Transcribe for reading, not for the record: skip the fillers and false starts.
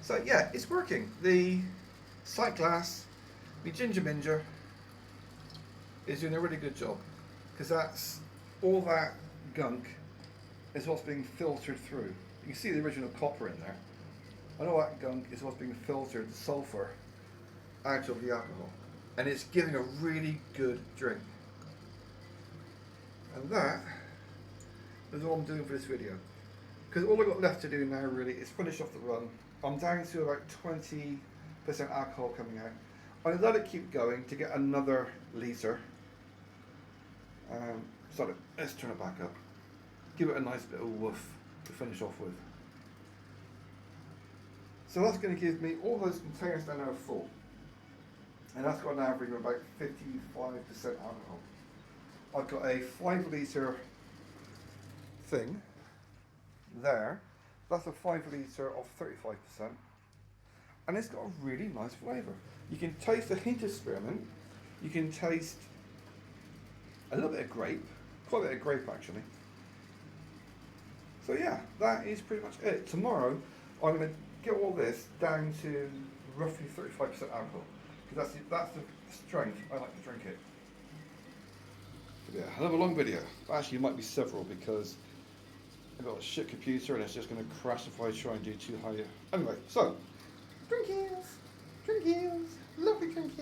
So yeah, it's working. The sight glass, the ginger minger, is doing a really good job, because that's all that gunk is what's being filtered through. You can see the original copper in there. And all that gunk is what's being filtered, the sulfur, out of the alcohol. And it's giving a really good drink. And that is all I'm doing for this video. Because all I've got left to do now really is finish off the run. I'm down to about 20% alcohol coming out. I let it keep going to get another litre. So let's turn it back up. Give it a nice bit of woof to finish off with. So that's going to give me all those containers that are now full. And that's got an average of about 55% alcohol. I've got a 5 litre thing there. That's a 5 litre of 35%. And it's got a really nice flavour. You can taste a hint of spearmint. You can taste a little bit of grape. Quite a bit of grape actually. So yeah, that is pretty much it. Tomorrow I'm going to get all this down to roughly 35% alcohol. Because that's the strength I like to drink it. Yeah, another long video. Actually, it might be several because I've got a shit computer and it's just going to crash if I try and do too high. Anyway, so drinkies, lovely drinkies.